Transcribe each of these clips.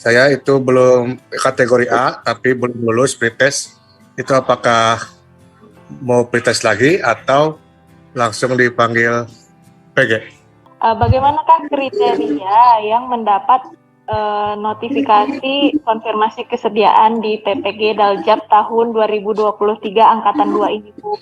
Saya itu belum kategori A, tapi belum lulus pretest. Itu apakah mau pretest lagi atau langsung dipanggil PG? Bagaimanakah kriteria yang mendapat notifikasi konfirmasi kesediaan di PPG Daljab tahun 2023 Angkatan 2 ini, Bu?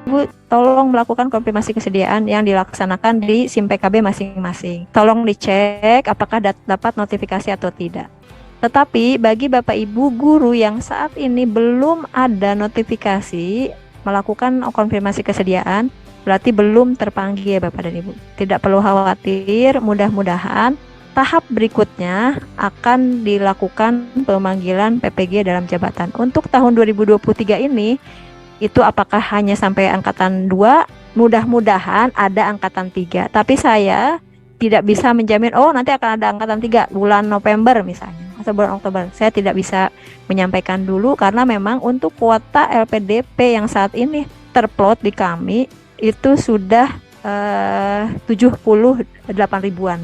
Bu, tolong melakukan konfirmasi kesediaan yang dilaksanakan di SIM PKB masing-masing. Tolong dicek apakah dapat notifikasi atau tidak. Tetapi bagi Bapak Ibu guru yang saat ini belum ada notifikasi melakukan konfirmasi kesediaan, berarti belum terpanggil Bapak dan Ibu. Tidak perlu khawatir, mudah-mudahan tahap berikutnya akan dilakukan pemanggilan PPG dalam jabatan. Untuk tahun 2023 ini, itu apakah hanya sampai angkatan 2, mudah-mudahan ada angkatan 3. Tapi saya tidak bisa menjamin, nanti akan ada angkatan 3 bulan November misalnya, atau bulan Oktober. Saya tidak bisa menyampaikan dulu, karena memang untuk kuota LPDP yang saat ini terplot di kami, itu sudah 78 ribuan.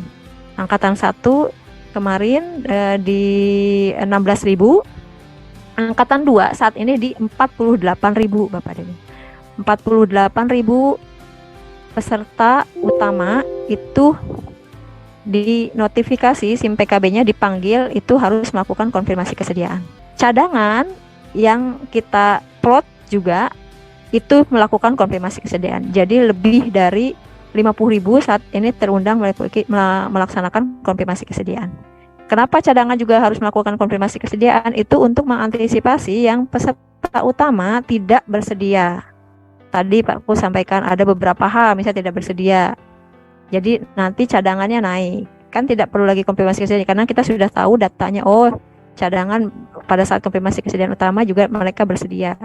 Angkatan 1 kemarin di 16 ribu. Angkatan 2 saat ini di 48.000 Bapak Ibu. 48.000 peserta utama itu di notifikasi SIM PKB-nya dipanggil, itu harus melakukan konfirmasi kesediaan. Cadangan yang kita plot juga itu melakukan konfirmasi kesediaan. Jadi lebih dari 50.000 saat ini terundang melaksanakan konfirmasi kesediaan. Kenapa cadangan juga harus melakukan konfirmasi kesediaan? Itu untuk mengantisipasi yang peserta utama tidak bersedia. Tadi Pak Ku sampaikan ada beberapa hal, misalnya tidak bersedia. Jadi nanti cadangannya naik. Kan tidak perlu lagi konfirmasi kesediaan, karena kita sudah tahu datanya, cadangan pada saat konfirmasi kesediaan utama juga mereka bersedia.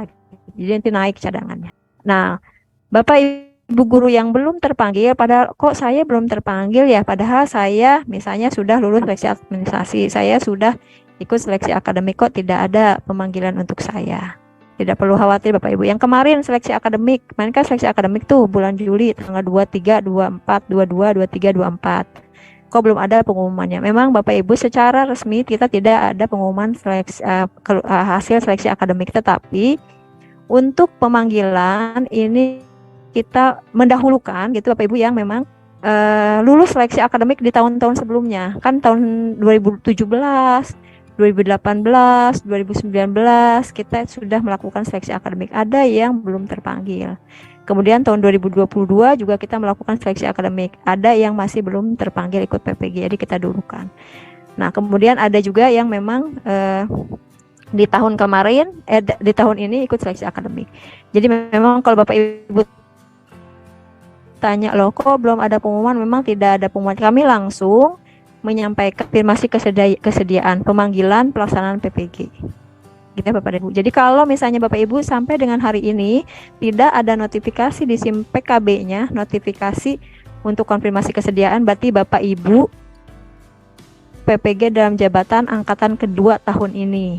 Jadi nanti naik cadangannya. Nah, Bapak Ibu guru yang belum terpanggil, padahal kok saya belum terpanggil ya, padahal saya misalnya sudah lulus seleksi administrasi, saya sudah ikut seleksi akademik, kok tidak ada pemanggilan untuk saya. Tidak perlu khawatir Bapak Ibu. Yang kemarin seleksi akademik, kemarin kan seleksi akademik tuh bulan Juli tanggal 23, 24, 22, 23, 24. Kok belum ada pengumumannya? Memang Bapak Ibu secara resmi kita tidak ada pengumuman seleksi, hasil seleksi akademik, tetapi untuk pemanggilan ini kita mendahulukan gitu Bapak Ibu yang memang lulus seleksi akademik di tahun-tahun sebelumnya. Kan tahun 2017, 2018, 2019 kita sudah melakukan seleksi akademik. Ada yang belum terpanggil. Kemudian tahun 2022 juga kita melakukan seleksi akademik. Ada yang masih belum terpanggil ikut PPG, jadi kita dulukan. Nah, kemudian ada juga yang memang di tahun kemarin, di tahun ini ikut seleksi akademik. Jadi memang kalau Bapak Ibu tanya, loh kok belum ada pengumuman, memang tidak ada pengumuman. Kami langsung menyampaikan konfirmasi kesediaan pemanggilan pelaksanaan PPG. Gitu ya Bapak Ibu. Jadi kalau misalnya Bapak Ibu sampai dengan hari ini tidak ada notifikasi di SIM PKB-nya, notifikasi untuk konfirmasi kesediaan, berarti Bapak Ibu PPG dalam jabatan angkatan kedua tahun ini.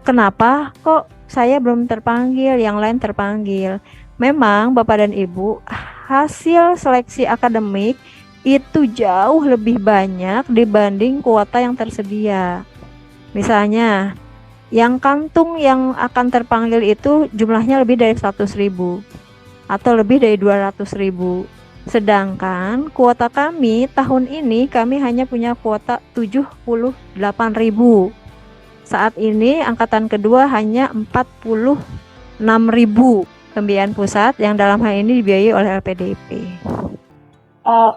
Kenapa kok saya belum terpanggil, yang lain terpanggil? Memang Bapak dan Ibu, hasil seleksi akademik itu jauh lebih banyak dibanding kuota yang tersedia. Misalnya, yang kantung yang akan terpanggil itu jumlahnya lebih dari 100.000 atau lebih dari 200.000. Sedangkan kuota kami tahun ini kami hanya punya kuota 78.000. Saat ini angkatan kedua hanya 46.000 pembiayaan pusat yang dalam hal ini dibiayai oleh LPDP.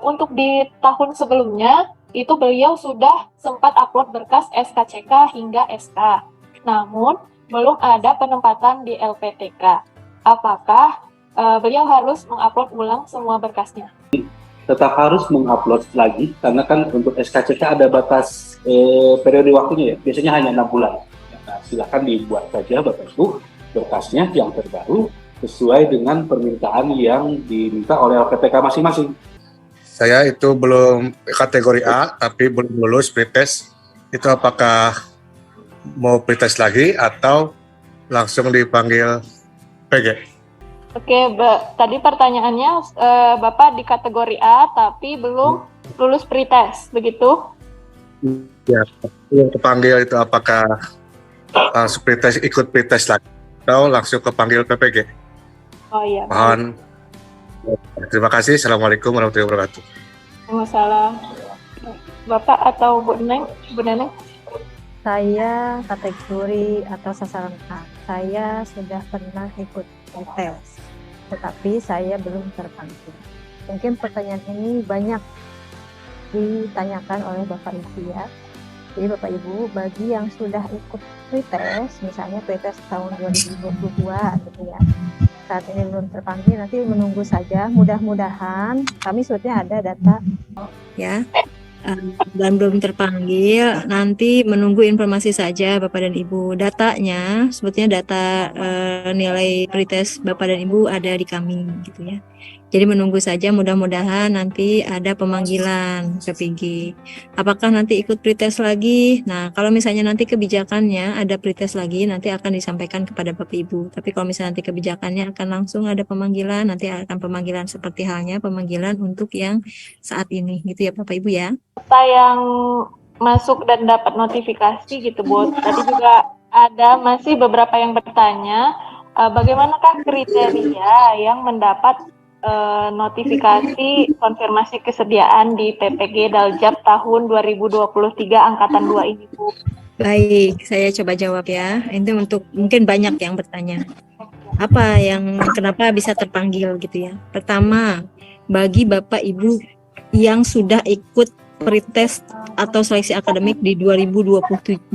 Untuk di tahun sebelumnya itu beliau sudah sempat upload berkas SKCK hingga SK, namun belum ada penempatan di LPTK. Apakah beliau harus mengupload ulang semua berkasnya? Tetap harus mengupload lagi, karena kan untuk SKCK ada batas periode waktunya ya, biasanya hanya 6 bulan. Nah, silakan dibuat saja Bapak Ibu berkasnya yang terbaru sesuai dengan permintaan yang diminta oleh LPTK masing-masing. Saya itu belum kategori A, tapi belum lulus pretest. Itu apakah mau pretest lagi atau langsung dipanggil PG? Oke, tadi pertanyaannya Bapak di kategori A tapi belum lulus pretest, begitu? Ya, yang kepanggil itu apakah langsung pretest, ikut pretest lagi atau langsung kepanggil PPG? Oh iya. Mohon. Terima kasih. Assalamualaikum warahmatullahi wabarakatuh. Waalaikumsalam. Bapak atau Bu Neneng? Bu Neneng? Saya kategori atau sasaran A. Saya sudah pernah ikut tes, tetapi saya belum terpanggil. Mungkin pertanyaan ini banyak ditanyakan oleh Bapak Ibu ya. Jadi Bapak Ibu, bagi yang sudah ikut pretest, misalnya pretest tahun 2022 gitu ya, saat ini belum terpanggil, nanti menunggu saja. Mudah-mudahan kami sebetulnya ada data ya, dan belum terpanggil, nanti menunggu informasi saja Bapak dan Ibu. Datanya sebetulnya data nilai pretest Bapak dan Ibu ada di kami gitu ya. Jadi menunggu saja, mudah-mudahan nanti ada pemanggilan PPG. Apakah nanti ikut pretest lagi? Nah, kalau misalnya nanti kebijakannya ada pretest lagi, nanti akan disampaikan kepada Bapak Ibu. Tapi kalau misalnya nanti kebijakannya akan langsung ada pemanggilan, nanti akan pemanggilan seperti halnya pemanggilan untuk yang saat ini gitu ya Bapak Ibu ya. Apa yang masuk dan dapat notifikasi gitu Bu. Tadi juga ada masih beberapa yang bertanya, bagaimanakah kriteria yang mendapat notifikasi konfirmasi kesediaan di PPG Daljab tahun 2023 angkatan 2 ini Bu? Baik, saya coba jawab ya. Itu untuk mungkin banyak yang bertanya. Apa yang kenapa bisa terpanggil gitu ya? Pertama, bagi Bapak Ibu yang sudah ikut pretest atau seleksi akademik di 2017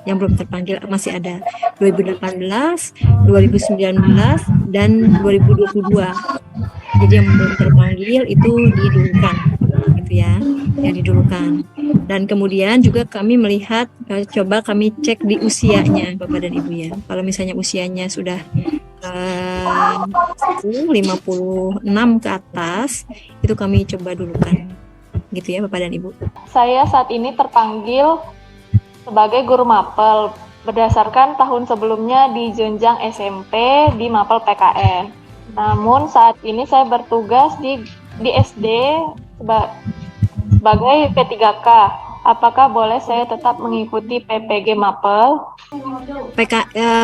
yang belum terpanggil masih ada 2018, 2019 dan 2022. Jadi yang belum terpanggil itu didulukan gitu ya, yang didulukan. Dan kemudian juga kami melihat, coba kami cek di usianya Bapak dan Ibu ya. Kalau misalnya usianya sudah 56 ke atas, itu kami coba dulukan gitu ya Bapak dan Ibu. Saya saat ini terpanggil sebagai guru mapel berdasarkan tahun sebelumnya di jenjang SMP di mapel PKN. Namun saat ini saya bertugas di SD sebagai P3K. Apakah boleh saya tetap mengikuti PPG mapel?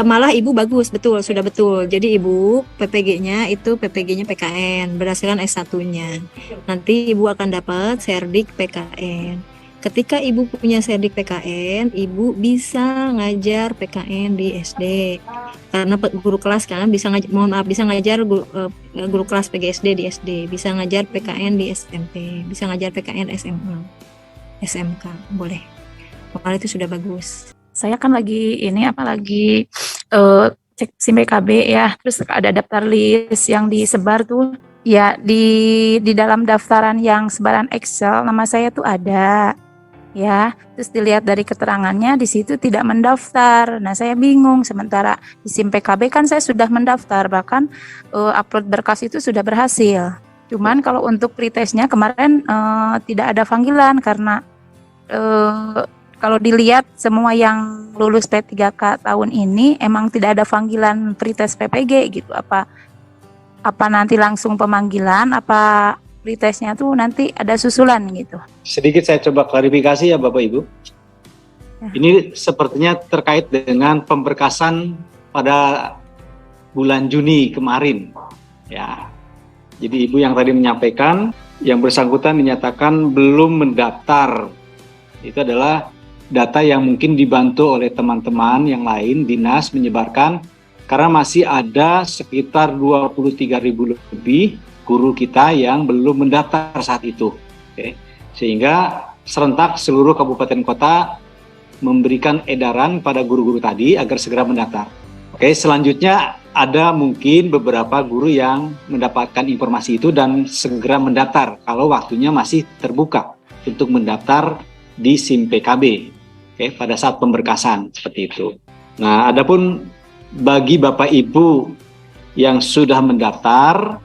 Malah Ibu bagus, betul, sudah betul. Jadi Ibu PPG-nya itu PPG-nya PKN berdasarkan S1-nya. Nanti Ibu akan dapat Serdik PKN. Ketika Ibu punya Serdik PKN, Ibu bisa ngajar PKN di SD. Karena guru kelas kan bisa ngajar guru kelas PGSD di SD, bisa ngajar PKN di SMP, bisa ngajar PKN SMA, SMK, boleh. Malah itu sudah bagus. Saya kan lagi cek SIM PKB ya, terus ada daftar list yang disebar tuh ya, di dalam daftaran yang sebaran Excel nama saya tuh ada ya, terus dilihat dari keterangannya di situ tidak mendaftar. Nah saya bingung, sementara di SIM PKB kan saya sudah mendaftar, bahkan upload berkas itu sudah berhasil. Cuman kalau untuk pretestnya kemarin tidak ada panggilan karena kalau dilihat semua yang lulus P3K tahun ini emang tidak ada panggilan pretest PPG gitu. Apa nanti langsung pemanggilan, apa pretestnya tuh nanti ada susulan gitu. Sedikit saya coba klarifikasi ya Bapak Ibu. Ya. Ini sepertinya terkait dengan pemberkasan pada bulan Juni kemarin. Ya. Jadi Ibu yang tadi menyampaikan, yang bersangkutan dinyatakan belum mendaftar. Itu adalah data yang mungkin dibantu oleh teman-teman yang lain, dinas menyebarkan, karena masih ada sekitar 23.000 lebih guru kita yang belum mendaftar saat itu. Oke. Sehingga serentak seluruh kabupaten kota memberikan edaran pada guru-guru tadi agar segera mendaftar. Oke, selanjutnya ada mungkin beberapa guru yang mendapatkan informasi itu dan segera mendaftar kalau waktunya masih terbuka untuk mendaftar di SIM PKB. Oke, pada saat pemberkasan seperti itu. Nah, adapun bagi Bapak Ibu yang sudah mendaftar,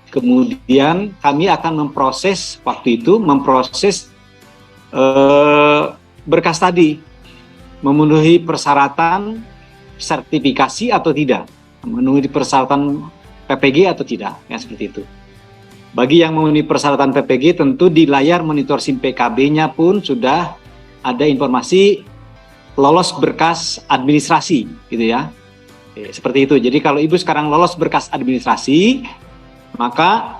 kemudian kami akan memproses berkas tadi. memenuhi persyaratan sertifikasi atau tidak, memenuhi persyaratan PPG atau tidak, ya seperti itu. Bagi yang memenuhi persyaratan PPG, tentu di layar monitor SIM PKB-nya pun sudah ada informasi lolos berkas administrasi, gitu ya. Seperti itu. Jadi kalau Ibu sekarang lolos berkas administrasi, maka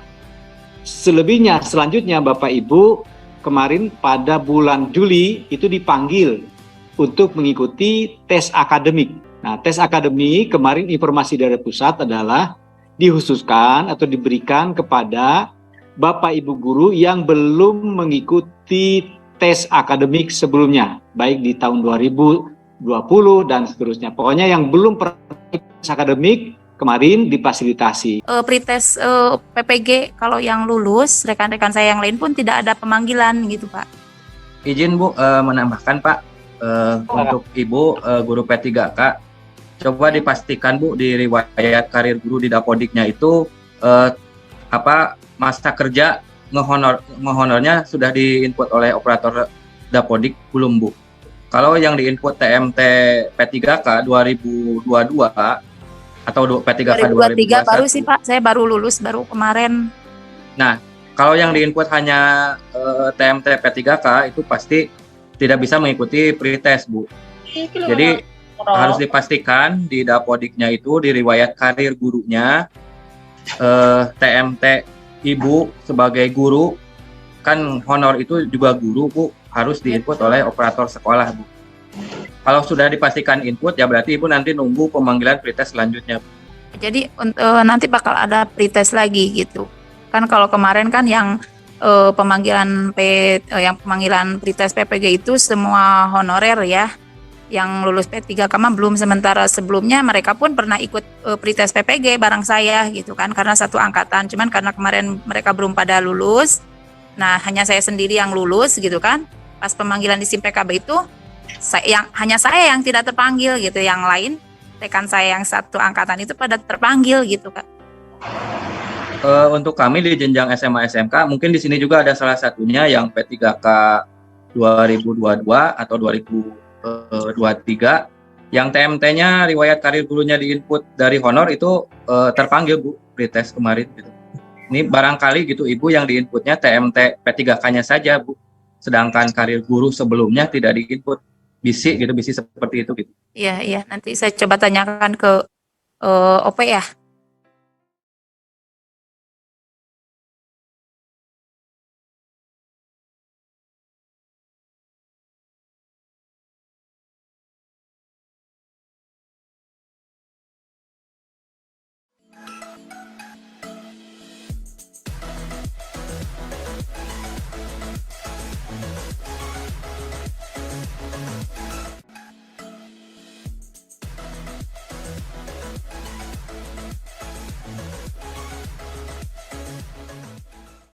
selebihnya selanjutnya Bapak Ibu kemarin pada bulan Juli itu dipanggil untuk mengikuti tes akademik. Nah, tes akademik kemarin informasi dari pusat adalah dikhususkan atau diberikan kepada Bapak Ibu guru yang belum mengikuti tes akademik sebelumnya, baik di tahun 2020 dan seterusnya. Pokoknya yang belum pernah tes akademik kemarin difasilitasi. Pretest PPG kalau yang lulus, rekan-rekan saya yang lain pun tidak ada pemanggilan gitu Pak. Izin Bu menambahkan Pak, untuk Ibu guru P3K, coba dipastikan Bu di riwayat karir guru di Dapodiknya itu masa kerja ngehonornya sudah diinput oleh operator Dapodik belum Bu? Kalau yang diinput TMT P3K 2022 atau P3K 2023 baru sih Pak, saya baru lulus baru kemarin. Nah, kalau yang diinput hanya TMT P3K itu pasti tidak bisa mengikuti pretest Bu. Jadi harus dipastikan di Dapodiknya itu di riwayat karir gurunya TMT Ibu sebagai guru, kan honor itu juga guru Bu, harus diinput oleh operator sekolah Bu. Kalau sudah dipastikan input ya berarti Ibu nanti nunggu pemanggilan pretest selanjutnya. Jadi nanti bakal ada pretest lagi gitu. Kan kalau kemarin kan yang pemanggilan pretest PPG itu semua honorer ya. Yang lulus P3K belum, sementara sebelumnya mereka pun pernah ikut pretest PPG bareng saya gitu kan, karena satu angkatan. Cuman karena kemarin mereka belum pada lulus, nah hanya saya sendiri yang lulus gitu kan. Pas pemanggilan di SIM PKB itu hanya saya yang tidak terpanggil gitu, yang lain rekan saya yang satu angkatan itu pada terpanggil gitu Kak. Untuk kami di jenjang SMA SMK mungkin di sini juga ada salah satunya yang P3K 2022 atau 2023 yang TMT-nya riwayat karir gurunya diinput dari honor itu terpanggil Bu pretest kemarin gitu. Ini barangkali gitu Ibu yang diinputnya TMT P3K-nya saja Bu, sedangkan karir guru sebelumnya tidak diinput. Bisi seperti itu gitu. Iya, nanti saya coba tanyakan ke OP ya.